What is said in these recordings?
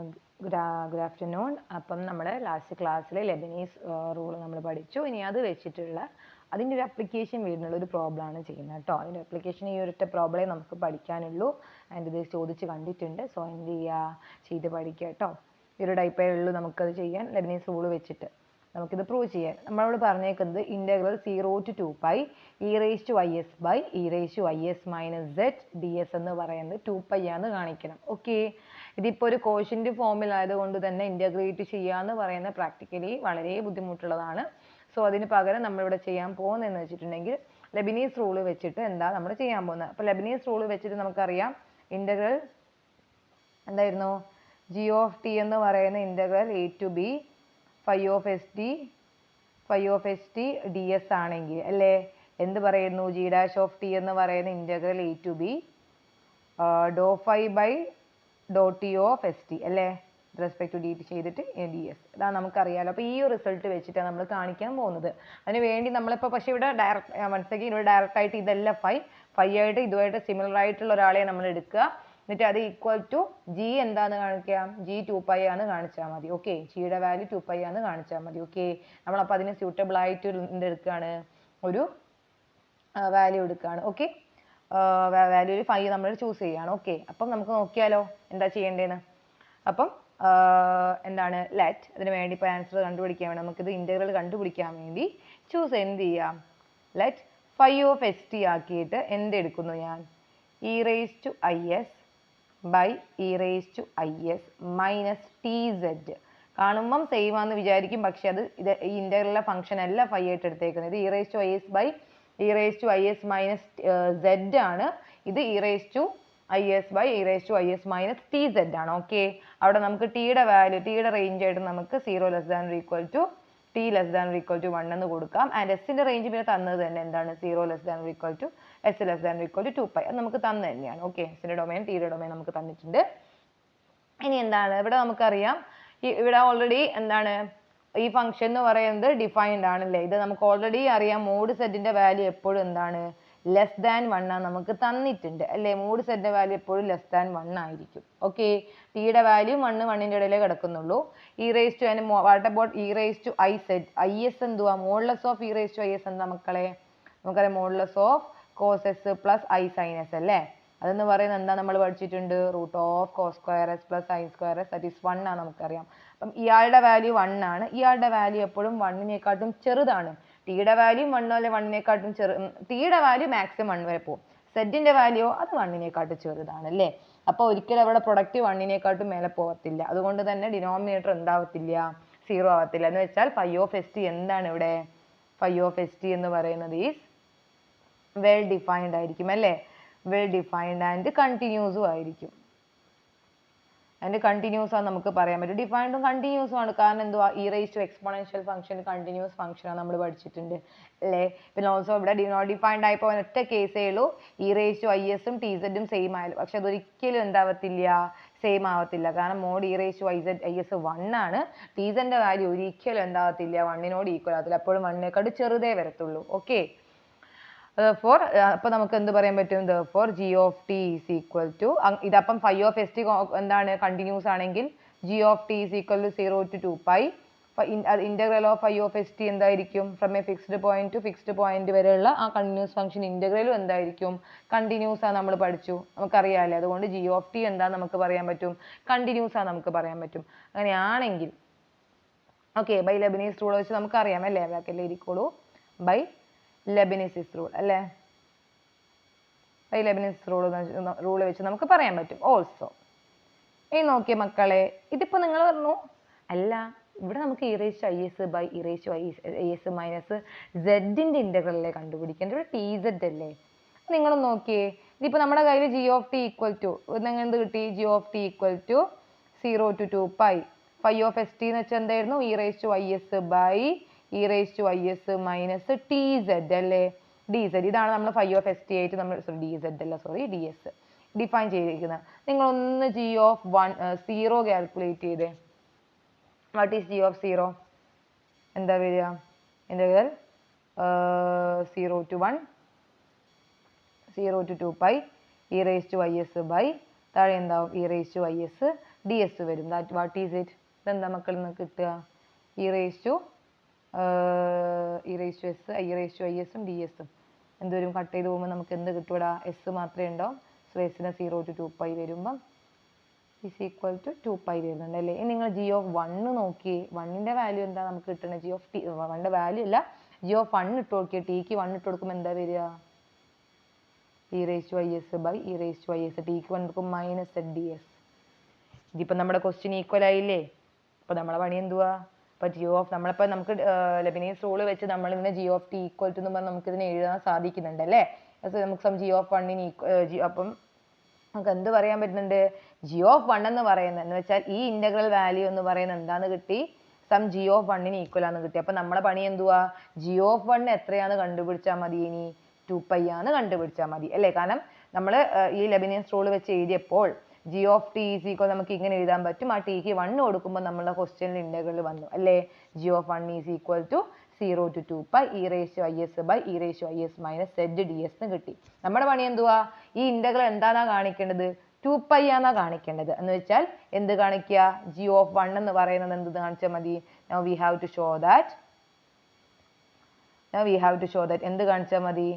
Good afternoon. അപ്പം നമ്മൾ last ക്ലാസ്സിൽ ലെബനീസ് റൂൾ നമ്മൾ പഠിച്ചു. ഇനി അത് വെച്ചിട്ടുള്ള അതിൻ്റെ ഒരു അപ്ലിക്കേഷൻ വരുന്നുള്ള ഒരു പ്രോബ്ലം ആണ് ചെയ്യുന്നത് കേട്ടോ. അതിൻ്റെ അപ്ലിക്കേഷൻ ഈ ഒരൊറ്റ പ്രോബ്ലമേ നമുക്ക് പഠിക്കാനുള്ളൂ. ആൻഡ് ഇത് ചോദിച്ച് കണ്ടിട്ടുണ്ട്. സോ എന്ത് ചെയ്യുക, ചെയ്ത് പഠിക്കുക കേട്ടോ. ഈ ഒരു ടൈപ്പേ ഉള്ളൂ നമുക്കത് ചെയ്യാൻ ലെബനീസ് റൂൾ വെച്ചിട്ട്. നമുക്കിത് പ്രൂവ് ചെയ്യാൻ നമ്മളോട് പറഞ്ഞേക്കുന്നത് ഇൻ്റഗ്രൽ 0 to 2π e⁻⁻z എന്ന് പറയുന്നത് 2π ആണെന്ന് കാണിക്കണം. ഓക്കെ, ഇതിപ്പോൾ ഒരു കോഷ്യൻ്റ് ഫോമിലായതുകൊണ്ട് തന്നെ ഇൻ്റഗ്രേറ്റ് ചെയ്യാന്ന് പറയുന്നത് പ്രാക്ടിക്കലി വളരെ ബുദ്ധിമുട്ടുള്ളതാണ്. സോ അതിന് പകരം നമ്മളിവിടെ ചെയ്യാൻ പോകുന്നതെന്ന് വെച്ചിട്ടുണ്ടെങ്കിൽ ലെബനീസ് റൂൾ വെച്ചിട്ട് എന്താ നമ്മൾ ചെയ്യാൻ പോകുന്നത്. അപ്പോൾ ലെബനീസ് റൂൾ വെച്ചിട്ട് നമുക്കറിയാം ഇൻ്റഗ്രൽ എന്തായിരുന്നു, g(t) എന്ന് പറയുന്ന integral a to b phi of st ds ആണെങ്കിൽ അല്ലേ, എന്ത് പറയുന്നു, g' എന്ന് പറയുന്ന integral a to b dou phi by dou t of st അല്ലേ, റെസ്പെക്ട് ടു dt ചെയ്തിട്ട് ds. ഇതാണ് നമുക്കറിയാലോ. അപ്പോൾ ഈ ഒരു റിസൾട്ട് വെച്ചിട്ടാണ് നമ്മൾ കാണിക്കാൻ പോകുന്നത്. അതിന് വേണ്ടി നമ്മളിപ്പോൾ പക്ഷേ ഇവിടെ ഡയറക്റ്റ് മനസ്സിലാക്കി, ഇവിടെ ഡയറക്റ്റ് ആയിട്ട് ഇതെല്ലാം ഫൈ ആയിട്ട് ഇതുമായിട്ട് സിമിലർ ആയിട്ടുള്ള ഒരാളെ നമ്മൾ എടുക്കുക. എന്നിട്ട് അത് ഈക്വൽ ടു ജി എന്താന്ന് കാണിക്കാം, ജി 2π ആണ് കാണിച്ചാൽ മതി. ഓക്കെ, ജിയുടെ വാല്യൂ 2π ആണ് കാണിച്ചാൽ മതി. ഓക്കെ, നമ്മളപ്പോൾ അതിന് സ്യൂട്ടബിൾ ആയിട്ട് എന്തെടുക്കുകയാണ്, ഒരു വാല്യൂ എടുക്കുകയാണ്. ഓക്കെ, വാല്യൂ ഒരു 5 നമ്മൾ ചൂസ് ചെയ്യുകയാണ്. ഓക്കെ, അപ്പം നമുക്ക് നോക്കിയാലോ എന്താ ചെയ്യേണ്ടതെന്ന്. അപ്പം എന്താണ് ലെറ്റ്, അതിന് വേണ്ടി ഇപ്പോൾ ആൻസർ കണ്ടുപിടിക്കാൻ വേണ്ടി നമുക്കിത് ഇൻ്റഗ്രൽ കണ്ടുപിടിക്കാൻ വേണ്ടി ചൂസ് എന്ത് ചെയ്യാം, ലെറ്റ് phi of st ആക്കിയിട്ട് എന്തെടുക്കുന്നു ഞാൻ, e⁻is by e⁻is minus tz. കാണുമ്പം സെയിം ആണെന്ന് വിചാരിക്കും, പക്ഷെ അത് ഇത് ഈ ഇൻ്റഗ്രലിലെ ഫംഗ്ഷൻ അല്ല ഫൈ ആയിട്ട് എടുത്തേക്കുന്നത്. ഇത് e⁻is by e⁻is minus z ആണ്. ഇത് e⁻is by e⁻is minus tz ആണ്. ഓക്കെ, അവിടെ നമുക്ക് ടിയുടെ വാല്യൂ, ടിയുടെ റേഞ്ച് ആയിട്ട് നമുക്ക് 0 less than equal to t less than equal to 1 എന്ന് കൊടുക്കാം. ആൻഡ് എസിൻ്റെ റേഞ്ച് പിന്നെ തന്നത് തന്നെ എന്താണ്, 0 less than equal to s less than equal to 2π. അത് നമുക്ക് തന്നു തന്നെയാണ്. ഓക്കെ, എസിൻ്റെ ഡൊമൈൻ ടിയുടെ ഡൊമൈൻ നമുക്ക് തന്നിട്ടുണ്ട്. ഇനി എന്താണ് ഇവിടെ നമുക്കറിയാം, ഇവിടെ ഓൾറെഡി എന്താണ് ഈ ഫംഗ്ഷൻ എന്ന് പറയുന്നത് ഡിഫൈൻഡ് ആണല്ലേ. ഇത് നമുക്ക് ഓൾറെഡി അറിയാം, മോഡ് സെറ്റിൻ്റെ വാല്യൂ എപ്പോഴും എന്താണ്, ലെസ് ദാൻ 1 ആണ് നമുക്ക് തന്നിട്ടുണ്ട് അല്ലേ. മോഡ് സെറ്റിൻ്റെ വാല്യൂ എപ്പോഴും ലെസ് ദാൻ 1 ആയിരിക്കും. ഓക്കെ, ടിയുടെ വാല്യൂ 1ൻ്റെ ഇടയിലേ കിടക്കുന്നുള്ളൂ. വാട്ട് അബൌട്ട് e⁻is എന്തുവാ, മോഡുലസ് ഓഫ് e⁻is എന്താ മക്കളെ, നമുക്കറിയാം modulus of cos s plus i sin s അല്ലേ. അതെന്ന് പറയുന്നത് എന്താ നമ്മൾ പഠിച്ചിട്ടുണ്ട്, root of cos square s plus sin square s that is 1 ആണ് നമുക്കറിയാം. അപ്പം ഇയാളുടെ വാല്യൂ 1 ആണ്. ഇയാളുടെ വാല്യൂ എപ്പോഴും 1നേക്കാട്ടും ചെറുതാണ്. ടിയുടെ വാല്യൂ 1 അല്ലെ 1നേക്കാട്ടും ടിയുടെ വാല്യൂ മാക്സിമം 1 വരെ പോകും. സെറ്റിൻ്റെ വാല്യൂ അത് 1നേക്കാട്ടും ചെറുതാണ് അല്ലേ. അപ്പോൾ ഒരിക്കലും അവിടെ പ്രൊഡക്റ്റ് 1നേക്കാട്ടും മേലെ പോകത്തില്ല. അതുകൊണ്ട് തന്നെ ഡിനോമിനേറ്റർ എന്താവത്തില്ല, 0 ആവത്തില്ല. എന്ന് വെച്ചാൽ phi of st എന്താണ് ഇവിടെ, phi of st എന്ന് പറയുന്നത് ഈസ് വെൽ ഡിഫൈൻഡ് ആയിരിക്കും അല്ലേ, വെൽ ഡിഫൈൻഡ് ആൻഡ് കണ്ടിന്യൂസും ആയിരിക്കും. അതിൻ്റെ കണ്ടിന്യൂസ് ആണ് നമുക്ക് പറയാൻ പറ്റും. ഡിഫൈൻഡും കണ്ടിന്യൂസും ആണ്. കാരണം എന്തുവാ, e⁻exponential ഫംഗ്ഷൻ കണ്ടിന്യൂസ് ഫംഗ്ഷനാണ് നമ്മൾ പഠിച്ചിട്ടുണ്ട് അല്ലേ. പിന്നെ ഓൾസോ ഇവിടെ ഡിഫൈൻഡ് ആയപ്പോൾ ഒറ്റ കേസേ ഉള്ളൂ, e⁻is-ഉം tz-ഉം സെയിം ആയാലും. പക്ഷെ അതൊരിക്കലും എന്താവത്തില്ല, സെയിം ആവത്തില്ല. കാരണം മോഡ് e⁻is 1 ആണ്. tz-ൻ്റെ വാല്യൂ ഒരിക്കലും എന്താവത്തില്ല, 1നോട് ഈക്വൽ ആവത്തില്ല. അപ്പോഴും 1നേക്കാട്ട് ചെറുതേ വരത്തുള്ളൂ. ഓക്കെ, അപ്പോൾ നമുക്ക് എന്ത് പറയാൻ പറ്റും, therefore g(t) is equal to ഇതപ്പം phi of st എന്താണ് കണ്ടിന്യൂസ് ആണെങ്കിൽ g(t) is equal to 0 to 2π. Integral of phi of st എന്തായിരിക്കും, from a fixed point to fixed point വരെയുള്ള ആ കണ്ടിന്യൂസ് ഫംഗ്ഷൻ ഇന്റഗ്രലും എന്തായിരിക്കും, കണ്ടിന്യൂസ് ആണ് നമ്മൾ പഠിച്ചു, നമുക്കറിയാമല്ലേ. അതുകൊണ്ട് g(t) എന്താ നമുക്ക് പറയാൻ പറ്റും, കണ്ടിന്യൂസ് ആണ് നമുക്ക് പറയാൻ പറ്റും. അങ്ങനെയാണെങ്കിൽ ഓക്കെ, ബൈ ലെബനീസ് റൂൾ വെച്ച് നമുക്കറിയാം അല്ലേ, ബ്രാക്കറ്റിൽ എഴുതിക്കോളൂ, ബൈ ലെബനീസ് റൂൾ അല്ലേ. ബൈ ലെബനീസ് റൂൾ വെച്ച് നമുക്ക് പറയാൻ പറ്റും. ഓൾസോ ഇനി നോക്കിയ മക്കളെ, ഇതിപ്പോൾ നിങ്ങൾ പറഞ്ഞു അല്ല ഇവിടെ നമുക്ക് e⁻is by e⁻is മൈനസ് z-ൻ്റെ ഇൻ്റഗ്രലല്ലേ കണ്ടുപിടിക്കേണ്ടത്, ഇവിടെ tz അല്ലേ. നിങ്ങൾ നോക്കിയേ, ഇതിപ്പോൾ നമ്മുടെ കയ്യിൽ g(t) ഈക്വൽ ടു നിങ്ങൾ എന്ത് കിട്ടി, g(t) equal to 0 to 2π. phi of st എന്ന് വെച്ചാൽ എന്തായിരുന്നു, e⁻is by e⁻is minus tz അല്ലേ, dz. ഇതാണ് നമ്മൾ phi of st ആയിട്ട് നമ്മൾ ds ഡിഫൈൻ ചെയ്തിരിക്കുന്നത്. നിങ്ങളൊന്ന് g(0) കാൽക്കുലേറ്റ് ചെയ്തേ. What is g(0)? എന്താ വരിക, integral 0 to 1 0 to 2π e⁻is by താഴെ എന്താവും e⁻is ഡി എസ് വരും. That what is it? ഇതെന്താ മക്കളിൽ നിന്ന് കിട്ടുക? E raise to s, i raise to i എസും ഡി എസും എന്ത് വരും? കട്ട് ചെയ്ത് പോകുമ്പോൾ നമുക്ക് എന്ത് കിട്ടൂടാ? എസ് മാത്രമേ ഉണ്ടാവും. സോ എസിന് 0 to 2π വരുമ്പം ഇസ് ഈക്വൽ ടു 2π വരുന്നുണ്ട് അല്ലേ? ഇനി നിങ്ങൾ ജി ഓഫ് 1 നോക്കിയേ. 1ന്റെ വാല്യൂ എന്താ നമുക്ക് കിട്ടുന്നത്? ജി ഓഫ് ടി 1ന്റെ വാല്യൂ ഇല്ല, ജി ഓഫ് 1 ഇട്ട് നോക്കിയേ. ടിക്ക് 1 ഇട്ട് കൊടുക്കുമ്പോൾ എന്താ വരിക? E raise to i s by e raise to i s. ടിക്ക് 1 എടുക്കും മൈനസ് എഡ് ഡി എസ്. ഇതിപ്പോൾ നമ്മുടെ ക്വസ്റ്റ്യൻ ഈക്വൽ ആയില്ലേ? അപ്പോൾ നമ്മളെ പണി എന്തുവാ? അപ്പോൾ ജി ഓഫ് നമ്മളിപ്പോൾ നമുക്ക് ലെബനീസ് റൂൾ വെച്ച് നമ്മളിങ്ങനെ g of t equal to എന്ന് പറഞ്ഞാൽ നമുക്ക് ഇതിനെ എഴുതാൻ സാധിക്കുന്നുണ്ട് അല്ലേ? നമുക്ക് സം ജി ഓഫ് 1 അപ്പം നമുക്ക് എന്ത് പറയാൻ പറ്റുന്നുണ്ട്? ജി ഓഫ് 1 എന്ന് പറയുന്നത് എന്ന് വെച്ചാൽ ഈ ഇന്റഗ്രൽ വാല്യൂ എന്ന് പറയുന്നത് എന്താന്ന് കിട്ടി? സം ജി ഓഫ് 1 ഈക്വൽ ആണെന്ന് കിട്ടി. അപ്പം നമ്മുടെ പണി എന്തുവാ? ജി ഓഫ് 1 എത്രയാന്ന് കണ്ടുപിടിച്ചാൽ മതി. ഇനി 2π ആന്ന് കണ്ടുപിടിച്ചാൽ മതി അല്ലേ? കാരണം നമ്മൾ ഈ ലെബനീസ് റൂൾ വെച്ച് എഴുതിയപ്പോൾ g of t is equal നമുക്ക് ഇങ്ങനെ എഴുതാൻ പറ്റും. ആ ടിക്ക് 1 കൊടുക്കുമ്പോൾ നമ്മളുടെ ക്വസ്റ്റ്യനിൽ ഇന്റഗ്രൽ വന്നു അല്ലേ? G of 1 is equal to 0 to 2π e raise to i s by e raise to i s minus z d s എന്ന് കിട്ടി. നമ്മുടെ പണി എന്തുവാ? ഈ ഇന്റഗ്രൽ എന്താണാ കാണിക്കേണ്ടത്? 2π ആണാ കാണിക്കേണ്ടത്. എന്ന് വെച്ചാൽ എന്ത് കാണിക്കുക? ജി ഓഫ് 1 എന്ന് പറയുന്നത് എന്ത് കാണിച്ചാൽ മതി? Now we have to show that എന്ത് കാണിച്ചാൽ മതി?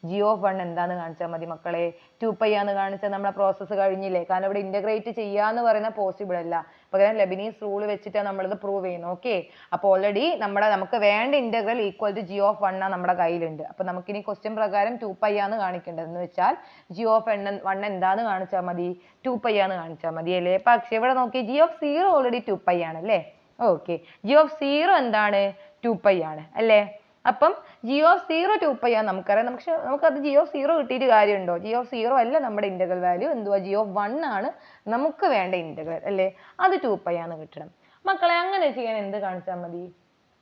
ജി ഓഫ് 1 എന്താന്ന് കാണിച്ചാൽ മതി മക്കളെ. 2π ആന്ന് കാണിച്ചാൽ നമ്മുടെ പ്രോസസ്സ് കഴിഞ്ഞില്ലേ? കാരണം ഇവിടെ ഇന്റഗ്രേറ്റ് ചെയ്യാന്ന് പറയുന്നത് പോസിബിൾ അല്ല. പകരം ലെബനീസ് റൂൾ വെച്ചിട്ടാണ് നമ്മളിത് പ്രൂവ് ചെയ്യുന്നത്. ഓക്കെ, അപ്പോൾ ഓൾറെഡി നമുക്ക് വേണ്ട integral equal to g of 1 നമ്മുടെ കയ്യിലുണ്ട്. അപ്പോൾ നമുക്കിനി ക്വസ്റ്റ്യൻ പ്രകാരം 2π ആന്ന് കാണിക്കേണ്ടത്. എന്ന് വെച്ചാൽ ജി ഓഫ് 1 എന്താന്ന് കാണിച്ചാൽ മതി? 2π ആന്ന് കാണിച്ചാൽ മതി അല്ലേ? പക്ഷെ ഇവിടെ നോക്കി ജി ഓഫ് 0 ഓൾറെഡി 2π ആണ് അല്ലേ? ഓക്കെ, ജി ഓഫ് 0 എന്താണ്? 2π ആണ് അല്ലേ? അപ്പം ജി ഓഫ് 0 2π ആണ് നമുക്കറിയാം. നമുക്കത് ജി ഓഫ് 0 കിട്ടിയിട്ട് കാര്യമുണ്ടോ? ജി ഓഫ് 0 അല്ല നമ്മുടെ ഇന്റഗ്രൽ വാല്യൂ. എന്തുവാ? ജി ഓഫ് 1 ആണ് നമുക്ക് വേണ്ട ഇന്റഗ്രൽ അല്ലേ? അത് 2π ആണ് കിട്ടണം. മക്കളെ അങ്ങനെ ചെയ്യാൻ എന്ത് കാണിച്ചാൽ മതി?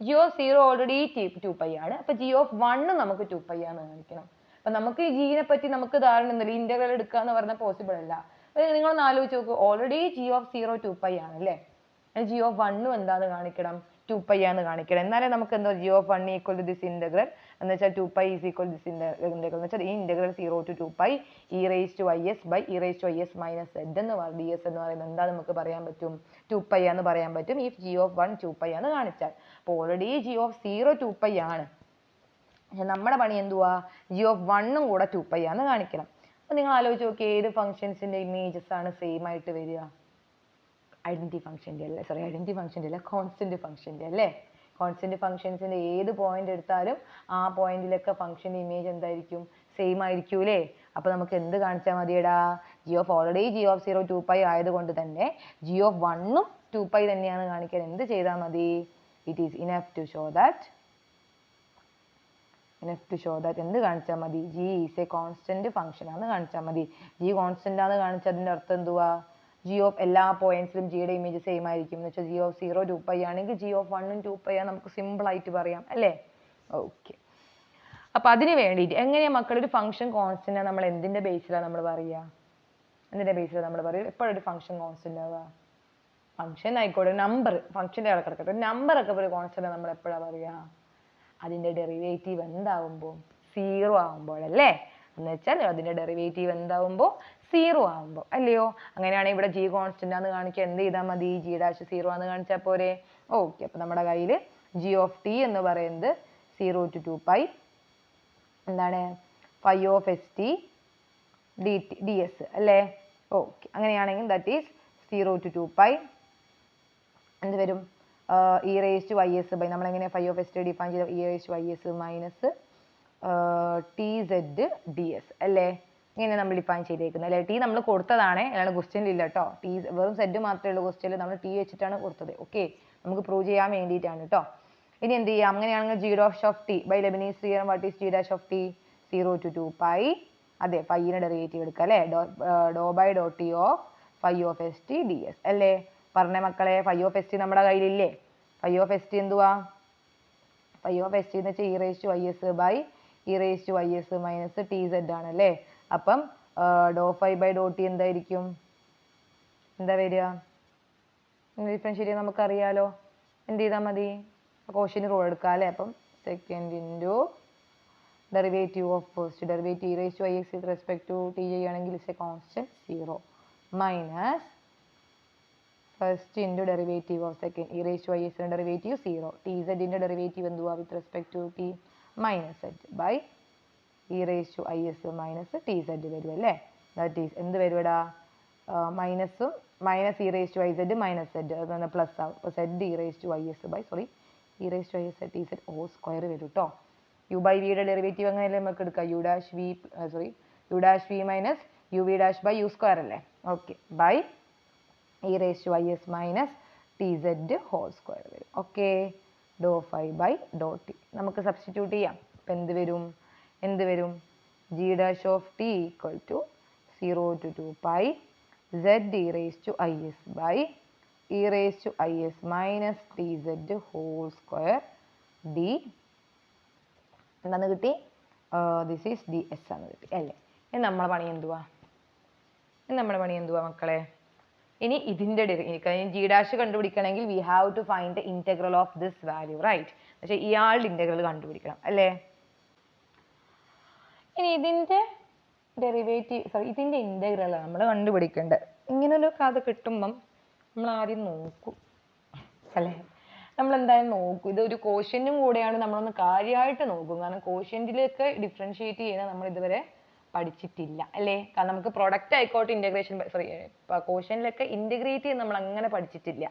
ജി ഓഫ് 0 ഓൾറെഡി 2π ആണ്. അപ്പൊ ജി ഓഫ് 1 നമുക്ക് 2π ആണ് കാണിക്കണം. അപ്പൊ നമുക്ക് ഈ ജീനെ പറ്റി നമുക്ക് ധാരണ ഒന്നുമില്ല. ഇന്റഗ്രൽ എടുക്കുക എന്ന് പറഞ്ഞാൽ പോസിബിൾ അല്ല. നിങ്ങളൊന്ന് ആലോചിച്ച് നോക്കൂ. ഓൾറെഡി ജി ഓഫ് 0 2π ആണ് അല്ലേ? ജി ഓഫ് 1 എന്താന്ന് കാണിക്കണം? 2π ആന്ന് കാണിക്കണം. എന്നാലേ നമുക്ക് എന്തോ g of 1 equal to this integral എന്ന് വെച്ചാൽ 2π ഈസ് ഈക്വൽ ദിസ് ഇന്റഗ്രൽ എന്ന് വെച്ചാൽ ഈ integral 0 to 2π e raise to i s by e raise to i s minus z എന്ന് ഡി എസ് എന്ന് പറയുന്നത് എന്താ നമുക്ക് പറയാൻ പറ്റും? 2π ആന്ന് പറയാൻ പറ്റും. ഇഫ് ജി ഓഫ് 1 2π ആന്ന് കാണിച്ചാൽ. അപ്പോൾ ഓൾറെഡി ജി ഓഫ് 0 2π ആണ്. പക്ഷെ നമ്മുടെ പണി എന്തുവാ? ജി ഓഫ് 1 കൂടെ 2π ആന്ന് കാണിക്കണം. അപ്പോൾ നിങ്ങൾ ആലോചിച്ച് നോക്കി, ഏത് ഫംഗ്ഷൻസിന്റെ ഇമേജസ് ആണ് സെയിം ആയിട്ട് വരിക? ഐഡന്റിറ്റി ഫംഗ്ഷൻ്റെ അല്ലേ? ഐഡന്റിറ്റി ഫംഗ്ഷൻ്റെ അല്ല, കോൺസ്റ്റന്റ് ഫംഗ്ഷൻ്റെ അല്ലേ? കോൺസ്റ്റന്റ് ഫംഗ്ഷൻസിന്റെ ഏത് പോയിന്റ് എടുത്താലും ആ പോയിന്റിലൊക്കെ ഫംഗ്ഷന്റെ ഇമേജ് എന്തായിരിക്കും? സെയിം ആയിരിക്കൂലേ? അപ്പൊ നമുക്ക് എന്ത് കാണിച്ചാൽ മതിയടാ? G of already g of 0 2π ആയതുകൊണ്ട് തന്നെ ജി ഓഫ് 1ഉം 2π തന്നെയാണ് കാണിക്കാൻ. എന്ത് ചെയ്താൽ മതി? It is enough to show that എന്ത് കാണിച്ചാൽ മതി? G is a constant function ആണെന്ന് കാണിച്ചാൽ മതി. ജി കോൺസ്റ്റന്റ് ആണെന്ന് കാണിച്ചതിന്റെ അർത്ഥം എന്തുവാ? ജി ഓഫ് എല്ലാ പോയിന്റ്സിലും ജിയുടെ ഇമേജ് സെയിം ആയിരിക്കും. എന്ന് വെച്ചാൽ ജി ഓഫ് 0 2π ആണെങ്കിൽ ജി ഓഫ് 1ഉം 2π നമുക്ക് സിമ്പിൾ ആയിട്ട് പറയാം അല്ലേ? ഓക്കെ, അപ്പൊ അതിന് വേണ്ടിയിട്ട് എങ്ങനെയാ മക്കൾ ഒരു ഫംഗ്ഷൻ കോൺസ്റ്റന്റ് നമ്മൾ എന്തിന്റെ ബേസിലാണ് നമ്മൾ പറയുക? എപ്പോഴൊരു ഫംഗ്ഷൻ കോൺസ്റ്റന്റ് ആവുക? ഫംഗ്ഷൻ ആയിക്കോട്ടെ, നമ്പർ, ഫംഗ്ഷന്റെ കിടക്കട്ടെ, ഒരു നമ്പർ ഒക്കെ ഒരു കോൺസ്റ്റന്റ് നമ്മൾ എപ്പോഴാണ് പറയുക? അതിന്റെ ഡെറിവേറ്റീവ് എന്താവുമ്പോൾ? 0 ആവുമ്പോഴല്ലേ? എന്ന് വെച്ചാൽ അതിന്റെ ഡെറിവേറ്റീവ് എന്താവുമ്പോൾ? 0 ആവുമ്പോൾ അല്ലയോ? അങ്ങനെയാണെങ്കിൽ ഇവിടെ ജി കോൺസ്റ്റന്റ് ആണെന്ന് കാണിക്കാൻ എന്ത് ചെയ്താൽ മതി? ജി ഡാഷ് 0 ആണെന്ന് കാണിച്ചാൽ പോരെ? ഓക്കെ, അപ്പൊ നമ്മുടെ കയ്യിൽ ജി ഓഫ് ടി എന്ന് പറയുന്നത് 0 to 2π എന്താണ്? Phi of s t d s അല്ലേ? ഓക്കെ, അങ്ങനെയാണെങ്കിൽ ദാറ്റ് ഈസ് 0 to 2π എന്ത് വരും? E raise to i s by നമ്മൾ എങ്ങനെ phi of s t define ചെയ്ത? E raise to i s minus t z d s അല്ലേ? ഇങ്ങനെ നമ്മൾ ഡിഫൈൻ ചെയ്തേക്കുന്നത് അല്ലേ? ടി നമ്മൾ കൊടുത്തതാണ്, അല്ലാണ്ട് ക്വസ്റ്റ്യനിൽ ഇല്ല കേട്ടോ. ടി വെറും സെഡ് മാത്രമേ ഉള്ളൂ ക്വസ്റ്റ്യനിൽ. നമ്മൾ ടി വെച്ചിട്ടാണ് കൊടുത്തത്. ഓക്കെ, നമുക്ക് പ്രൂവ് ചെയ്യാൻ വേണ്ടിയിട്ടാണ് കേട്ടോ. ഇനി എന്ത് ചെയ്യാം? അങ്ങനെയാണെങ്കിൽ g dash of t by Leibniz theorem what is g dash of t? 0 to 2π അതെ, ഫൈനെ ഡെറിവേറ്റീവ് എടുക്കുക അല്ലേ? Doh by Dr t of phi of s t d s അല്ലേ? പറഞ്ഞ മക്കളെ, ഫൈ ഓഫ് എസ് ടി നമ്മുടെ കയ്യിലില്ലേ? ഫൈ ഓഫ് എസ് ടി എന്തുവാ? ഫൈ ഓഫ് എസ് ടി എന്ന് വെച്ചാൽ e raise to i s by e raise to i s minus t Z ആണല്ലേ? അപ്പം ഡോ ഫൈ ബൈ ഡോ ടി എന്തായിരിക്കും? എന്താ വരിക? ഡിഫറൻഷ്യേറ്റ് നമുക്കറിയാലോ. എന്ത് ചെയ്താൽ മതി? കോഷ്യന്റ് റൂൾ എടുക്കാം അല്ലേ? അപ്പം second into derivative of first, derivative e raise to i s with respect to t ചെയ്യുകയാണെങ്കിൽ it's a constant 0 minus first into derivative of second e raise to i എസിൻ്റെ derivative 0. T സെഡിൻ്റെ derivative എന്തുവാ with respect to t minus z by e raise to i s minus t z വരും അല്ലേ. That is എന്ത് വരുവടാ minus e raise to i z minus Z അത് plus ആവും. അപ്പോൾ z e raise to i s by e raise to i s t z whole square വരും കേട്ടോ. U by വിയുടെ ഡെറിവേറ്റീവ് അങ്ങനെയല്ലേ നമുക്ക് എടുക്കാം. U dash v minus u v dash by u square അല്ലേ. Okay by e raise to i s minus t z whole square വരും. Okay ഡോ phi by Dr t നമുക്ക് സബ്സ്റ്റിറ്റ്യൂട്ട് ചെയ്യാം. അപ്പം എന്ത് വരും g dash of t equal to 0 to 2 pi z e raised to is by e raised to is minus tz whole square d എന്താണ് കിട്ടി this is D S ആണ് കിട്ടി അല്ലേ. ഇനി നമ്മുടെ പണി എന്തുവാ മക്കളെ. ഇനി ഇതിൻ്റെ ജി ഡാഷ് കണ്ടുപിടിക്കണമെങ്കിൽ we have to find the integral of this value right. പക്ഷേ ഇയാളുടെ ഇൻറ്റഗ്രൽ കണ്ടുപിടിക്കണം അല്ലേ. ഇനി ഇതിൻ്റെ ഇതിൻ്റെ ഇൻറ്റഗ്രൽ നമ്മൾ കണ്ടുപിടിക്കേണ്ടത്. ഇങ്ങനൊരു കഥ കിട്ടുമ്പം നമ്മൾ ആദ്യം നോക്കും അല്ലേ. നമ്മൾ എന്തായാലും നോക്കും. ഇതൊരു കോഷ്യൻറ്റും കൂടെയാണ് നമ്മളൊന്ന് കാര്യമായിട്ട് നോക്കും. കാരണം കോഷ്യൻറ്റിലൊക്കെ ഡിഫറൻഷിയേറ്റ് ചെയ്യുന്നത് നമ്മൾ ഇതുവരെ പഠിച്ചിട്ടില്ല അല്ലേ. കാരണം നമുക്ക് പ്രൊഡക്റ്റ് ആയിക്കോട്ടെ ഇൻറ്റഗ്രേഷൻ കോഷ്യനിലൊക്കെ ഇൻറ്റഗ്രേറ്റ് ചെയ്ത് നമ്മൾ അങ്ങനെ പഠിച്ചിട്ടില്ല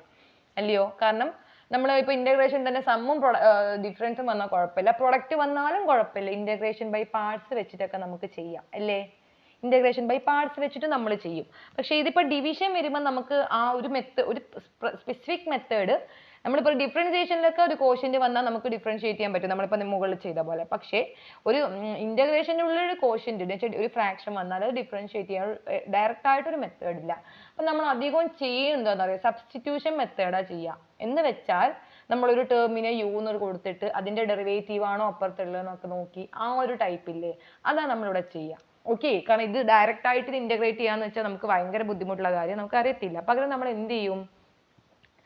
അല്ലയോ. കാരണം നമ്മൾ ഇപ്പോൾ ഇൻറ്റഗ്രേഷൻ തന്നെ സമ്മും ഡിഫറൻസും വന്നാൽ കുഴപ്പമില്ല, പ്രൊഡക്റ്റ് വന്നാലും കുഴപ്പമില്ല. ഇൻറ്റഗ്രേഷൻ ബൈ പാർട്സ് വെച്ചിട്ടൊക്കെ നമുക്ക് ചെയ്യാം അല്ലേ. ഇൻറ്റഗ്രേഷൻ ബൈ പാർട്സ് വെച്ചിട്ട് നമ്മൾ ചെയ്യും. പക്ഷേ ഇതിപ്പോൾ ഡിവിഷൻ വരുമ്പോൾ നമുക്ക് ആ ഒരു സ്പെസിഫിക് മെത്തേഡ് നമ്മളിപ്പോൾ ഡിഫറൻസിയേഷനിലൊക്കെ ഒരു കോഷ്യന്റ് വന്നാൽ നമുക്ക് ഡിഫറൻഷിയേറ്റ് ചെയ്യാൻ പറ്റും നമ്മളിപ്പോൾ മുകളിൽ ചെയ്ത പോലെ. പക്ഷേ ഒരു ഇൻറ്റഗ്രേഷൻ്റെ ഉള്ളിൽ ഒരു കോഷ്യന്റ് ഒരു ഫ്രാക്ഷൻ വന്നാൽ അത് ഡിഫറൻഷിയേറ്റ് ചെയ്യാൻ ഡയറക്റ്റ് ആയിട്ടൊരു മെത്തേഡ് ഇല്ല. അപ്പം നമ്മൾ അധികവും ചെയ്യുന്നത് എന്താണെന്ന് പറയുക സബ്സ്റ്റിറ്റ്യൂഷൻ മെത്തേഡാണ് ചെയ്യുക. എന്ന് വെച്ചാൽ നമ്മളൊരു ടേമിനെ യു എന്ന് കൊടുത്തിട്ട് അതിൻ്റെ ഡെറിവേറ്റീവ് ആണോ അപ്പുറത്തുള്ളതെന്നൊക്കെ നോക്കി ആ ഒരു ടൈപ്പില്ലേ അതാണ് നമ്മളിവിടെ ചെയ്യുക. ഓക്കെ കാരണം ഇത് ഡയറക്റ്റ് ആയിട്ട് ഇത് ഇൻറ്റഗ്രേറ്റ് ചെയ്യാന്ന് വെച്ചാൽ നമുക്ക് ഭയങ്കര ബുദ്ധിമുട്ടുള്ള കാര്യം നമുക്ക് അറിയത്തില്ല. പകരം നമ്മൾ എന്ത് ചെയ്യും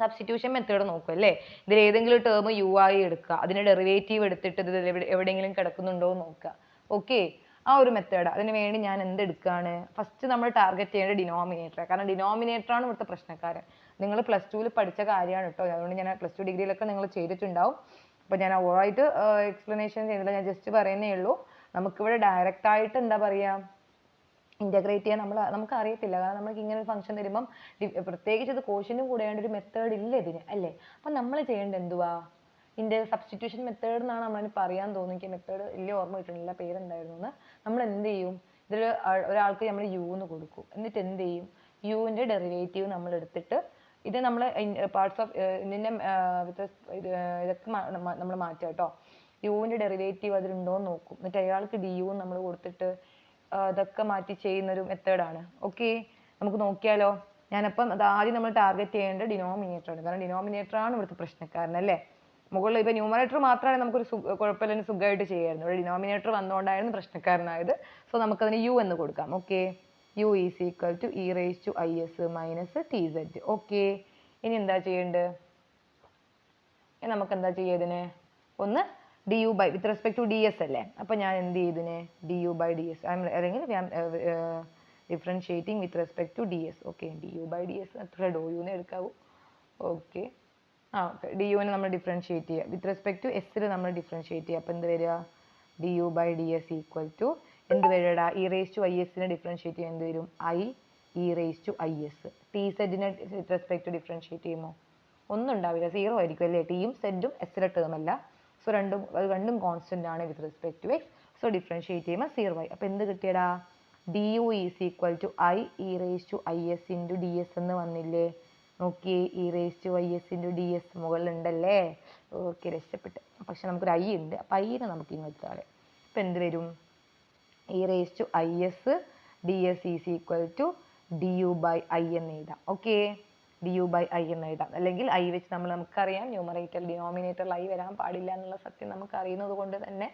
സബ്സ്റ്റിറ്റ്യൂഷൻ മെത്തേഡ് നോക്കും അല്ലേ. ഇതിൽ ഏതെങ്കിലും ടേം യു ആയി എടുക്കുക, അതിൻ്റെ ഡെറിവേറ്റീവ് എടുത്തിട്ട് ഇത് എവിടെയെങ്കിലും കിടക്കുന്നുണ്ടോ എന്ന് നോക്കുക. ഓക്കെ ആ ഒരു മെത്തേഡ്. അതിന് വേണ്ടി ഞാൻ എന്തെടുക്കുകയാണ് ഫസ്റ്റ് നമ്മൾ ടാർഗറ്റ് ചെയ്യേണ്ട ഡിനോമിനേറ്റർ. കാരണം ഡിനോമിനേറ്ററാണ് ഇവിടുത്തെ പ്രശ്നക്കാരൻ. നിങ്ങൾ പ്ലസ് ടുവിൽ പഠിച്ച കാര്യമാണ് കേട്ടോ. അതുകൊണ്ട് ഞാൻ പ്ലസ് ടു ഡിഗ്രിയിലൊക്കെ നിങ്ങൾ ചെയ്തിട്ടുണ്ടാവും. അപ്പോൾ ഞാൻ ഓവറായിട്ട് എക്സ്പ്ലനേഷൻ ചെയ്യുന്നില്ല, ഞാൻ ജസ്റ്റ് പറയുന്നേ ഉള്ളൂ. നമുക്കിവിടെ ഡയറക്റ്റ് ആയിട്ട് എന്താ പറയുക ഇൻറ്റഗ്രേറ്റ് ചെയ്യാൻ നമുക്ക് അറിയത്തില്ല. കാരണം നമുക്ക് ഇങ്ങനെ ഒരു ഫംഗ്ഷൻ തരുമ്പം പ്രത്യേകിച്ച് ഇത് കോഷ്യനും കൂടെയാണ്ട് ഒരു മെത്തേഡ് ഇല്ല ഇതിന് അല്ലേ. അപ്പം നമ്മൾ ചെയ്യേണ്ടത് എന്തുവാ സബ്സ്റ്റിറ്റ്യൂഷൻ മെത്തേഡ് എന്നാണ് നമ്മളതിന് പറയാൻ തോന്നുന്നത്. മെത്തേഡ് വലിയ ഓർമ്മ കിട്ടണില്ല പേരെന്തായിരുന്നു എന്ന്. നമ്മൾ എന്ത് ചെയ്യും ഇതിൽ ഒരാൾക്ക് നമ്മൾ യു എന്ന് കൊടുക്കും. എന്നിട്ട് എന്ത് ചെയ്യും യുവിൻ്റെ ഡെറിവേറ്റീവ് നമ്മൾ എടുത്തിട്ട് ഇത് നമ്മൾ പാർട്സ് ഓഫ് ഇതിൻ്റെ ഇതൊക്കെ നമ്മൾ മാറ്റുക കേട്ടോ. യുവിൻ്റെ ഡെറിവേറ്റീവ് അതിലുണ്ടോ എന്ന് നോക്കും. എന്നിട്ട് അയാൾക്ക് ഡി യു നമ്മൾ കൊടുത്തിട്ട് ഇതൊക്കെ മാറ്റി ചെയ്യുന്നൊരു മെത്തേഡാണ്. ഓക്കെ നമുക്ക് നോക്കിയാലോ. ഞാനപ്പം അത് ആദ്യം നമ്മൾ ടാർഗറ്റ് ചെയ്യേണ്ടത് ഡിനോമിനേറ്റർ ആണ്. കാരണം ഡിനോമിനേറ്റർ ആണ് ഇവിടുത്തെ പ്രശ്നക്കാരൻ അല്ലേ. മുകളിൽ ഇപ്പോൾ ന്യൂമറേറ്റർ മാത്രമാണ് നമുക്കൊരു കുഴപ്പമില്ല സുഖമായിട്ട് ചെയ്യായിരുന്നു. ഇവിടെ ഡിനോമിനേറ്റർ വന്നുകൊണ്ടായിരുന്നു പ്രശ്നക്കാരനായത്. സോ നമുക്കതിന് യു എന്ന് കൊടുക്കാം. Okay u is equal to e raise to i s minus t z. Okay ഇനി എന്താ ചെയ്യേണ്ടത് നമുക്ക് എന്താ ചെയ്യുക ഇതിന് ഒന്ന് d u by with respect to d s അല്ലേ. അപ്പം ഞാൻ എന്ത് ചെയ്തതിന് d u by d s അല്ലെങ്കിൽ differentiating with respect to d s. Okay d u by d s അത്ര ഡോ യുന്ന് എടുക്കാവൂ. ഓക്കെ ഓക്കെ ഡി യുവിനെ നമ്മൾ ഡിഫറൻഷിയേറ്റ് ചെയ്യുക വിത്ത് റെസ്പെക്ട് ടു എസ്സിൽ നമ്മൾ ഡിഫറൻഷിയേറ്റ് ചെയ്യുക. അപ്പോൾ എന്ത് വരിക d u by d s equal to എന്ത് വരികടാ ഇ റേസ് ടു ഐ എസിനെ ഡിഫറൻഷിയേറ്റ് ചെയ്യുക എന്ത് വരും i e raise to i s. T സെഡിനെ വിത്ത് റെസ്പെക്ട് ടു ഡിഫറൻഷിയേറ്റ് ചെയ്യുമ്പോൾ ഒന്നും ഉണ്ടാവില്ല, 0 ആയിരിക്കും അല്ലേ. ടിയും സെഡും എസ്സിലെ ടേം അല്ല. സോ രണ്ടും കോൺസ്റ്റന്റ് ആണ് with respect to x. So differentiate ചെയ്യുമ്പോൾ 0 ആയി. അപ്പോൾ എന്ത് കിട്ടിയടാ d u is equal to i e raise to i s into d s എന്ന് വന്നില്ലേ. നോക്കിയേ e raise to i s into d s മുകളിലുണ്ടല്ലേ. ഓക്കെ രക്ഷപ്പെട്ട്. പക്ഷെ നമുക്കൊരു ഐ ഉണ്ട്. അപ്പോൾ ഐനെ നമുക്ക് ഇങ്ങോട്ട് താഴെ. അപ്പോൾ എന്ത് വരും e raise to i s d s is equal to d u by i എന്ന് എഴുതാം. Okay d u by i എന്ന് എഴുതാം. അല്ലെങ്കിൽ ഐ വെച്ച് നമുക്കറിയാം ന്യൂമറേറ്റർ ഡിനോമിനേറ്ററിൽ ഐ വരാൻ പാടില്ല എന്നുള്ള സത്യം നമുക്ക് അറിയുന്നത് കൊണ്ട് തന്നെ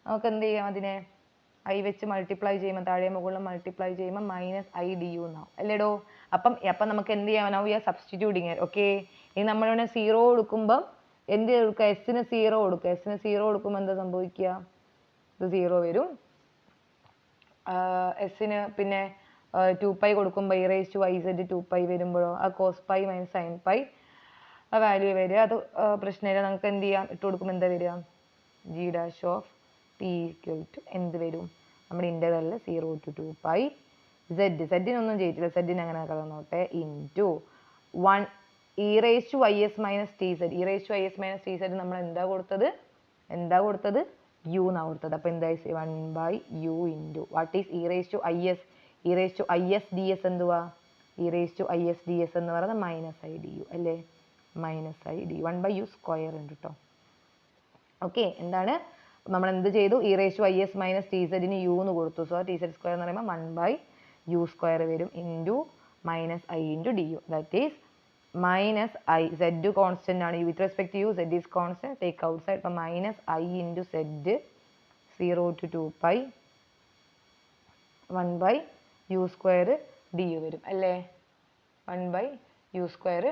നമുക്ക് എന്ത് ചെയ്യാം അതിനെ ഐ വെച്ച് മൾട്ടിപ്ലൈ ചെയ്യുമ്പോൾ താഴെ മുകളിൽ മൾട്ടിപ്ലൈ ചെയ്യുമ്പോൾ മൈനസ് ഐ ഡി യു എന്നാവും അല്ലേടോ. അപ്പം നമുക്ക് എന്ത് ചെയ്യാനാവും ഈ സബ്സ്റ്റിറ്റ്യൂട്ടിങ്. ഓക്കെ ഇനി നമ്മളിവിടെ 0 കൊടുക്കുമ്പം എന്ത് കൊടുക്കുക എസ്സിന് 0 കൊടുക്കുക. എസ്സിന് 0 കൊടുക്കുമ്പോൾ എന്താ സംഭവിക്കുക ഇത് 0 വരും. എസ്സിന് പിന്നെ 2π കൊടുക്കുമ്പോൾ e⁻z 2π വരുമ്പോഴോ ആ cos π മൈനസ് sin π ആ വാല്യൂ വരിക. അത് പ്രശ്നമില്ല, നമുക്ക് എന്ത് ചെയ്യാം, ഇട്ട് കൊടുക്കുമ്പോൾ എന്താ വരിക, g dash of t equal to എന്ത് വരും, നമ്മുടെ ഇൻ്റർവെല്ലിൽ 0 to 2π z-നൊന്നും ചെയ്തിട്ടില്ല, z-ന് അങ്ങനെ കളന്നോട്ടെ, into 1 e⁻is minus t z. e⁻is minus t z നമ്മൾ എന്താ കൊടുത്തത് u എന്നാ കൊടുത്തത്. അപ്പോൾ എന്താ 1/u into what is e⁻is e⁻is ds എന്തുവാ, e⁻is ds എന്ന് പറയുന്നത് മൈനസ് ഐ ഡി യു അല്ലേ, minus I D 1/u square ഉണ്ട് കേട്ടോ. ഓക്കെ, എന്താണ് നമ്മൾ എന്ത് ചെയ്തു, e⁻is മൈനസ് ടി സെഡിന് u എന്ന് കൊടുത്തു. സോ ടി സെഡ് സ്ക്വയർ എന്ന് പറയുമ്പോൾ 1/u സ്ക്വയർ വരും into minus i into d u, that is minus i, z constant ആണ്, with respect to u z is constant, take outside. അപ്പം minus i into z 0 to 2π 1/u square d u വരും അല്ലേ, 1/u square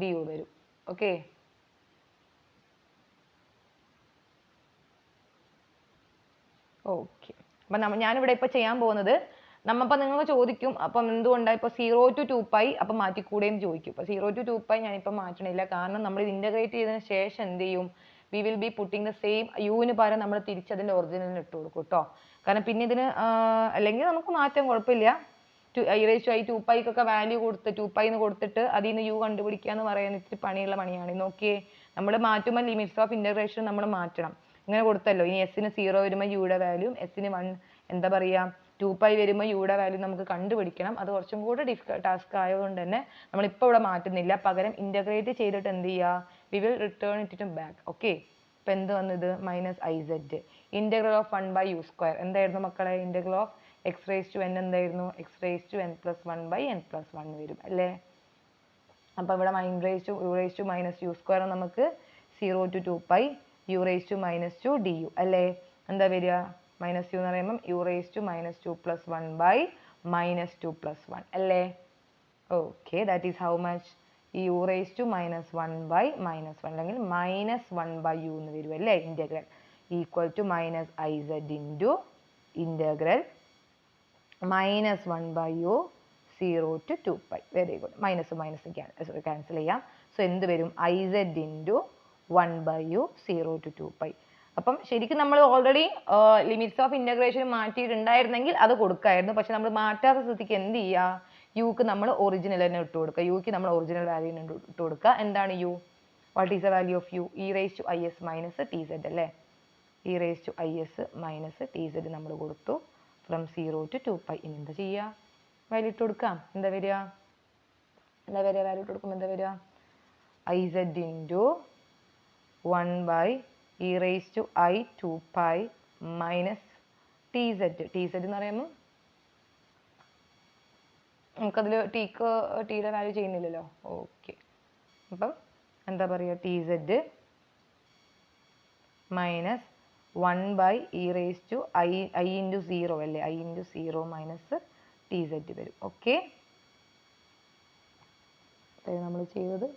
d u വരും. Okay, okay. അപ്പം ഞാനിവിടെ ഇപ്പോൾ ചെയ്യാൻ പോകുന്നത്, നമ്മപ്പോൾ നിങ്ങൾക്ക് ചോദിക്കും അപ്പം എന്തുകൊണ്ടാണ് ഇപ്പോൾ 0 to 2π അപ്പം മാറ്റിക്കൂടെയെന്ന് ചോദിക്കും. അപ്പോൾ 0 to 2π ഞാനിപ്പോൾ മാറ്റണില്ല, കാരണം നമ്മൾ ഇത് ഇൻ്റഗ്രേറ്റ് ചെയ്തതിന് ശേഷം എന്ത് ചെയ്യും, we will be putting the same, യുവിന് പകരം നമ്മൾ തിരിച്ചതിൻ്റെ ഒറിജിനലിന് ഇട്ട് കൊടുക്കും കേട്ടോ. കാരണം പിന്നെ ഇതിന് അല്ലെങ്കിൽ നമുക്ക് മാറ്റാൻ കുഴപ്പമില്ല. e⁻i 2πക്കൊക്കെ വാല്യൂ കൊടുത്ത് 2π എന്ന് കൊടുത്തിട്ട് അതിൽ നിന്ന് യു കണ്ടുപിടിക്കുക എന്ന് പറയാൻ ഇത്തിരി പണിയുള്ള പണിയാണ്. നോക്കിയേ, നമ്മൾ മാറ്റുമ്പോൾ ലിമിറ്റ്സ് ഓഫ് ഇൻ്റഗ്രേഷൻ നമ്മൾ മാറ്റണം. ഇങ്ങനെ കൊടുത്തല്ലോ, ഇനി എസ്സിന് 0 വരുമ്പോൾ യുടെ വാല്യൂ, എസ്സിന് 1 എന്താ പറയുക 2π വരുമ്പോൾ യുടെ വാല്യൂ നമുക്ക് കണ്ടുപിടിക്കണം. അത് കുറച്ചും കൂടെ ടാസ്ക് ആയതുകൊണ്ട് തന്നെ നമ്മളിപ്പോൾ ഇവിടെ മാറ്റുന്നില്ല, പകരം ഇൻ്റഗ്രേറ്റ് ചെയ്തിട്ട് എന്ത് ചെയ്യുക, we will return it back. Okay, ഇപ്പം എന്ത് വന്നത്, minus i z integral of 1/u square എന്തായിരുന്നു മക്കളെ, ഇൻ്റഗ്രൽ ഓഫ് x⁻n എന്തായിരുന്നു, x⁻n+1/n+1 വരും അല്ലേ. അപ്പം ഇവിടെ u സ്ക്വയർ നമുക്ക് 0 to 2π u⁻2 du അല്ലേ, എന്താ വരിക, മൈനസ് യു എന്ന് പറയുമ്പം u⁻2+1/-2+1 അല്ലേ. Okay, that is how much, ഈ u⁻1/-1 അല്ലെങ്കിൽ -1/u എന്ന് വരും അല്ലേ, integral equal to minus i z into integral -1/u 0 to 2π. Very good, minus cancel ചെയ്യാം. സോ എന്ത് വരും, I z into 1/u 0 to 2π. അപ്പം ശരിക്കും നമ്മൾ ഓൾറെഡി ലിമിറ്റ്സ് ഓഫ് ഇൻ്റഗ്രേഷൻ മാറ്റിയിട്ടുണ്ടായിരുന്നെങ്കിൽ അത് കൊടുക്കായിരുന്നു. പക്ഷെ നമ്മൾ മാറ്റാത്ത സ്ഥിതിക്ക് എന്ത് ചെയ്യുക, യുക്ക് നമ്മൾ ഒറിജിനൽ തന്നെ ഇട്ട് കൊടുക്കുക, യുക്ക് നമ്മൾ ഒറിജിനൽ വാല്യൂ ഇട്ട് കൊടുക്കുക. എന്താണ് u, what is the value of u, e⁻is minus t z അല്ലേ, e⁻is മൈനസ് ടി സെഡ് നമ്മൾ കൊടുത്തു ഫ്രം 0 to 2π. ഇനി എന്താ ചെയ്യുക, വാല്യൂ ഇട്ട് കൊടുക്കാം. എന്താ വരിക വാല്യൂ ഇട്ട് കൊടുക്കുമ്പോൾ എന്താ വരിക, i z into 1/e⁻i2π minus t z. T z എന്ന് പറയുമ്പോൾ നമുക്കതിൽ ടിയുടെ വാല്യൂ ചെയ്യുന്നില്ലല്ലോ. ഓക്കെ, അപ്പം എന്താ പറയുക, T z minus 1/e⁻i into 0 അല്ലേ, i into 0 minus t z വരും. ഓക്കെ, നമ്മൾ ചെയ്തത്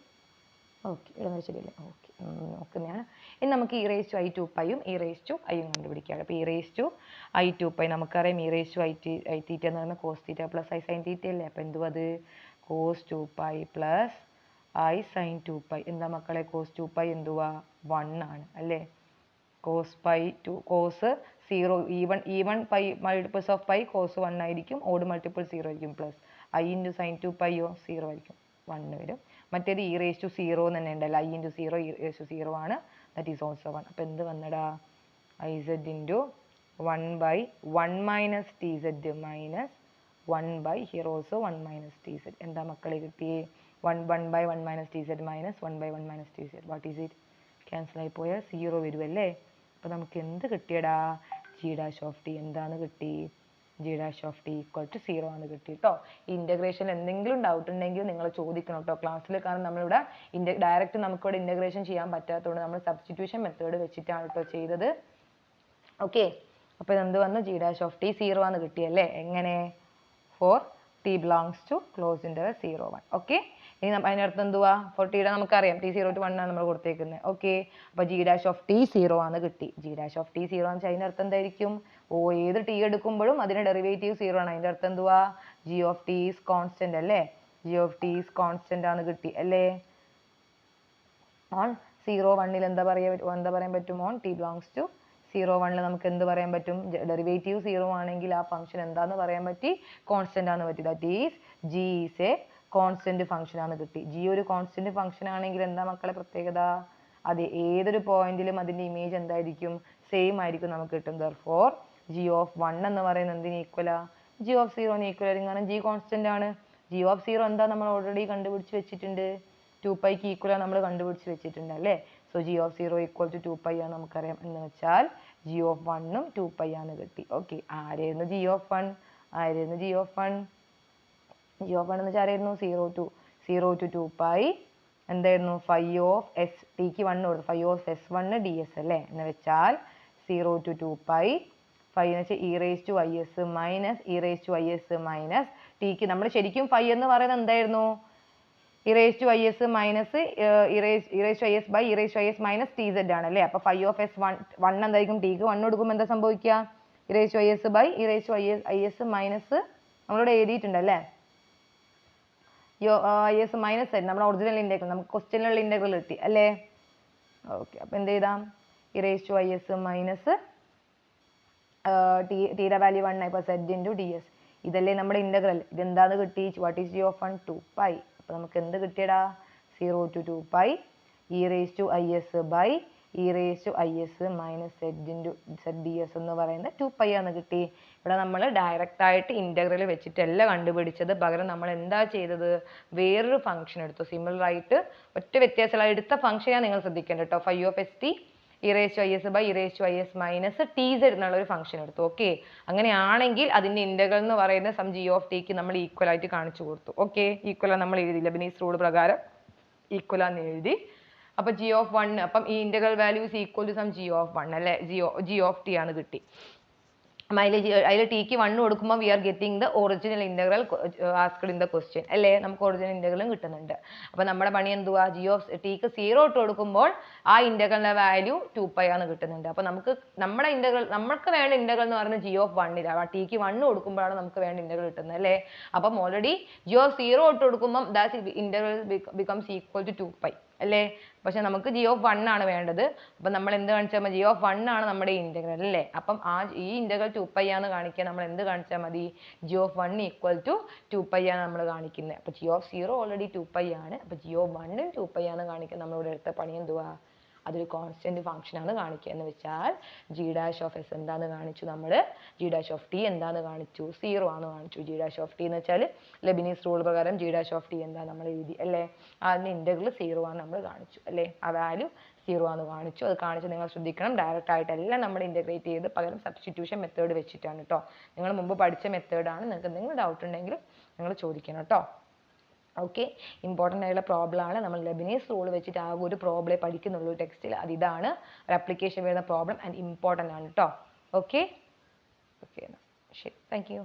ഓക്കെ, ഇവിടെ ശരിയല്ലേ. ഓക്കെ, നോക്കുന്നതാണ്. ഇനി നമുക്ക് e⁻i2πയും e⁻iയും കണ്ടുപിടിക്കാം. അപ്പോൾ e⁻i2π നമുക്കറിയാം, e⁻i എന്ന് പറയുന്നത് cos θ പ്ലസ് i sin θ അല്ലേ. അപ്പോൾ എന്തുവാ അത്, cos 2π പ്ലസ് i sin 2π. എന്താ മക്കളെ, cos 2π എന്തുവാ 1 ആണ് അല്ലേ. cos 0 even pi multiples of pi cos 1 ആയിരിക്കും, ഓഡ് മൾട്ടിപ്പിൾ 0 ആയിരിക്കും, പ്ലസ് i ഇൻറ്റു sin 2πയോ 0 ആയിരിക്കും, 1 വരും. മറ്റേത് e⁻0 തന്നെ ഉണ്ടല്ലോ, i ഇൻറ്റു 0 e⁻0 ആണ്, ദാറ്റ് ഈസ് ഓൾസോ 1. അപ്പോൾ എന്ത് വന്നടാ, i z into 1/1 minus t z minus 1/, here also 1 minus t z. എന്താ മക്കളെ കിട്ടിയേ, 1/1 minus t z minus 1/1 minus t z. What is it, cancel ആയി പോയാൽ 0 വരുമല്ലേ. അപ്പോൾ നമുക്ക് എന്ത് കിട്ടിയടാ, g' എന്താണ് കിട്ടി, g' ഈക്വൽ ടു 0 ആണ് കിട്ടി കേട്ടോ. ഇൻ്റഗ്രേഷൻ എന്തെങ്കിലും ഡൗട്ട് ഉണ്ടെങ്കിൽ നിങ്ങൾ ചോദിക്കണം കേട്ടോ ക്ലാസ്സിൽ. കാരണം നമ്മളിവിടെ ഡയറക്റ്റ് നമുക്കിവിടെ ഇൻ്റഗ്രേഷൻ ചെയ്യാൻ പറ്റാത്തതുകൊണ്ട് നമ്മൾ സബ്സ്റ്റിറ്റ്യൂഷൻ മെത്തേഡ് വെച്ചിട്ടാണ് കേട്ടോ ചെയ്തത്. ഓക്കെ, അപ്പോൾ എന്ത് വന്നു, g' 0 ആണ് കിട്ടിയല്ലേ. എങ്ങനെ, for t belongs to close interval 0 1. ഓക്കെ, ഇനി അതിനർത്ഥം എന്തുവാ, ഫോർ ടിയുടെ നമുക്കറിയാം t0 to 1 ആണ് നമ്മൾ കൊടുത്തേക്കുന്നത്. ഓക്കെ, അപ്പോൾ g' 0 ആണ് കിട്ടി. g' 0 എന്ന് വെച്ചാൽ അതിൻ്റെ അർത്ഥം എന്തായിരിക്കും, ഏത് ടി എടുക്കുമ്പോഴും അതിൻ്റെ ഡെറിവേറ്റീവ് 0 ആണ്. അതിൻ്റെ അർത്ഥം എന്തുവാ, g g of t is constant അല്ലേ, g of t is constant ആണ് കിട്ടി അല്ലേ. ഓൺ 0 1 എന്താ പറയാൻ പറ്റും, ഓൺ ടി ബിലോങ്സ് ടു 0 1 നമുക്ക് എന്ത് പറയാൻ പറ്റും, ഡെറിവേറ്റീവ് 0 ആണെങ്കിൽ ആ ഫംഗ്ഷൻ എന്താന്ന് പറയാൻ പറ്റി, കോൺസ്റ്റന്റ് ആണ് പറ്റി. That is G is a constant function ആണ് കിട്ടി. ജി ഒരു കോൺസ്റ്റന്റ് ഫംഗ്ഷൻ ആണെങ്കിൽ എന്താ മക്കളെ പ്രത്യേകത, അത് ഏതൊരു പോയിന്റിലും അതിന്റെ ഇമേജ് എന്തായിരിക്കും, സെയിം ആയിരിക്കും നമുക്ക് കിട്ടും. ദെർഫോർ ജി ഓഫ് 1 എന്ന് പറയുന്നത് എന്തിന് ഈക്വലാ, ജി ഓഫ് 0 ഈക്വൽ ആയിരിക്കും, കാരണം ജി കോൺസ്റ്റന്റ് ആണ്. ജി ഓഫ് 0 എന്താ നമ്മൾ ഓൾറെഡി കണ്ടുപിടിച്ച് വെച്ചിട്ടുണ്ട്, 2πക്ക് ഈക്വൽ നമ്മൾ കണ്ടുപിടിച്ച് വെച്ചിട്ടുണ്ട് അല്ലേ. So g of 0 equal to 2π ആണ് നമുക്കറിയാം. എന്ന് വെച്ചാൽ ജി ഓഫ് 1ഉം 2π ആണ് കിട്ടി. ഓക്കെ, ആരായിരുന്നു ജി ഓഫ് 1, ആരായിരുന്നു ജി ഓഫ് 1, ജി ഓഫ് 1 എന്ന് വെച്ചാൽ ആരായിരുന്നു, 0 to 2π എന്തായിരുന്നു, ഫൈ ഓഫ് എസ്, ടിക്ക് 1 കൊടുത്തു, ഫൈ ഓഫ് S1 ds അല്ലേ. എന്ന് വെച്ചാൽ 0 to 2π ഫൈ എന്ന് വെച്ചാൽ e raise to i s minus ടിക്ക് നമ്മൾ ശരിക്കും ഫൈ എന്ന് പറയുന്നത് എന്തായിരുന്നു, e raise to i s minus e raise to i s by e raise to i s minus t z ആണ് അല്ലേ. അപ്പൊ ഫൈ ഓഫ് S1 എന്തായിരിക്കും, ടിക്ക് 1 കൊടുക്കുമ്പോൾ എന്താ സംഭവിക്കുക, e raise to i s by e raise to i s minus നമ്മളിവിടെ എഴുതിയിട്ടുണ്ട് അല്ലേ, ഐ എസ് മൈനസ് ആയിരുന്നു നമ്മുടെ ഒറിജിനൽ ഇൻറ്റഗ്രൽ, നമുക്ക് ക്വസ്റ്റ്യനിലുള്ള ഇൻറ്റഗ്രൽ കിട്ടി അല്ലേ. ഓക്കെ, അപ്പൊ എന്ത് ചെയ്താം, e raise to i s minus ടിയുടെ വാല്യൂ 1 ആയി, സെഡ് ഇൻറ്റു ഡി എസ്, ഇതല്ലേ നമ്മുടെ ഇൻറ്റഗ്രൽ. ഇതെന്താന്ന് കിട്ടി, വാട്ട് ഈസ് ജി ഓഫ് 1, 2π. അപ്പൊ നമുക്ക് എന്ത് കിട്ടിയടാ, 0 to 2π e raise to i s by e raise to i s minus z d s എന്ന് പറയുന്നത് 2π ആണ് കിട്ടി. ഇവിടെ നമ്മൾ ഡയറക്റ്റ് ആയിട്ട് ഇൻറ്റഗ്രൽ വെച്ചിട്ടല്ല കണ്ടുപിടിച്ചത്, പകരം നമ്മൾ എന്താ ചെയ്തത്, വേറൊരു ഫംഗ്ഷൻ എടുത്തു. സിമിലർ ആയിട്ട് ഒറ്റ വ്യത്യാസമുള്ള എടുത്ത ഫംഗ്ഷനാണ് നിങ്ങൾ ശ്രദ്ധിക്കേണ്ടത് കേട്ടോ. Phi of s t e raise to i s by e raise to i s minus t z എന്നുള്ള ഒരു ഫംഗ്ഷൻ എടുത്തു. ഓക്കെ, അങ്ങനെയാണെങ്കിൽ അതിന്റെ ഇന്റഗ്രൽ എന്ന് പറയുന്ന സം ജി ഓഫ് ടിക്ക് നമ്മൾ ഈക്വൽ ആയിട്ട് കാണിച്ചു കൊടുത്തു. ഓക്കെ, ഈക്വൽ നമ്മൾ എഴുതി, ലെബനീസ് റൂൾ പ്രകാരം ഈക്വൽ ആണെന്ന് എഴുതി. അപ്പൊ ജി ഓഫ് 1, അപ്പം ഈ integral value is equal to some g of 1 അല്ലെ, ജി ഓഫ് ടി ആണ് കിട്ടി. അതിൽ ടിക്ക് 1 കൊടുക്കുമ്പോൾ we are getting the original integral asked in the question അല്ലേ, നമുക്ക് ഒറിജിനൽ ഇന്റഗ്രലും കിട്ടുന്നുണ്ട്. അപ്പൊ നമ്മുടെ പണി എന്തുവാ, ജി ഓഫ് ടിക്ക് 0 ഇട്ട് കൊടുക്കുമ്പോൾ ആ ഇന്റഗ്രലിന്റെ വാല്യൂ 2π ആണ് കിട്ടുന്നുണ്ട്. അപ്പൊ നമുക്ക് നമ്മുടെ ഇന്റഗ്രൽ, നമുക്ക് വേണ്ട ഇന്റഗ്രൽ എന്ന് പറയുന്നത് ജി ഓഫ് 1 ടിക്ക് 1 കൊടുക്കുമ്പോഴാണ് നമുക്ക് വേണ്ട ഇന്റഗ്രൽ കിട്ടുന്നത് അല്ലേ. അപ്പം ഓൾറെഡി ജി ഓഫ് 0 ഇട്ട് കൊടുക്കുമ്പോൾ that integral becomes equal to 2π അല്ലേ. പക്ഷെ നമുക്ക് ജി ഓഫ് 1 ആണ് വേണ്ടത്. അപ്പം നമ്മൾ എന്ത് കാണിച്ചാൽ മതി, ജി ഓഫ് 1 ആണ് നമ്മുടെ ഇന്റഗ്രൽ അല്ലേ. അപ്പം ഈ ഇന്റഗ്രൽ 2π ആണ് കാണിക്കാൻ നമ്മൾ എന്ത് കാണിച്ചാൽ മതി, ജി ഓഫ് 1 ഈക്വൽ ടു 2π ആണ് നമ്മൾ കാണിക്കുന്നത്. അപ്പം ജി ഓഫ് 0 ഓൾറെഡി 2π ആണ്. അപ്പം ജി ഓഫ് 1 2π ആണ് കാണിക്കാൻ നമ്മളിവിടെ എടുത്ത പണി എന്തുവാ, അതൊരു കോൺസ്റ്റന്റ് ഫംഗ്ഷൻ ആണ് കാണിക്കുക. എന്ന് വെച്ചാൽ ജി ഡാഷ് ഓഫ് എസ് എന്താന്ന് കാണിച്ചു നമ്മൾ, ജി ഡാഷ് ഓഫ് ടി എന്താന്ന് കാണിച്ചു, 0 ആണ് കാണിച്ചു. ജി ഡാഷ് ഓഫ് ടി എന്ന് വെച്ചാൽ ലെബനീസ് റൂൾ പ്രകാരം ജി ഡാഷ് ഓഫ് ടി എന്താ നമ്മൾ എഴുതി അല്ലേ, അതിന്റെ ഇന്റഗ്രൽ 0 ആണ് നമ്മൾ കാണിച്ചു അല്ലേ, ആ വാല്യൂ 0 ആണ് കാണിച്ചു. അത് കാണിച്ച് നിങ്ങൾ ശ്രദ്ധിക്കണം, ഡയറക്റ്റ് ആയിട്ടെല്ലാം നമ്മൾ ഇന്റഗ്രേറ്റ് ചെയ്ത് പകരം സബ്സ്റ്റിറ്റ്യൂഷൻ മെത്തേഡ് വെച്ചിട്ടാണ് കേട്ടോ. നിങ്ങൾ മുമ്പ് പഠിച്ച മെത്തേഡാണ്. നിങ്ങൾക്ക് എന്തെങ്കിലും ഡൗട്ട് ഉണ്ടെങ്കിൽ നിങ്ങൾ ചോദിക്കണം കേട്ടോ. ഓക്കെ, ഇമ്പോർട്ടൻ്റ് ആയിട്ടുള്ള പ്രോബ്ലം ആണ്. നമ്മൾ ലെബനീസ് റൂൾ വെച്ചിട്ട് ആ ഒരു പ്രോബ്ലമേ പഠിക്കുന്നുള്ളൂ ടെക്സ്റ്റിൽ. അത് ഇതാണ്, ഒരു അപ്ലിക്കേഷൻ വരുന്ന പ്രോബ്ലം ആൻഡ് ഇമ്പോർട്ടൻ്റ് ആണ് കേട്ടോ. ഓക്കെ, ശരി, താങ്ക് യു.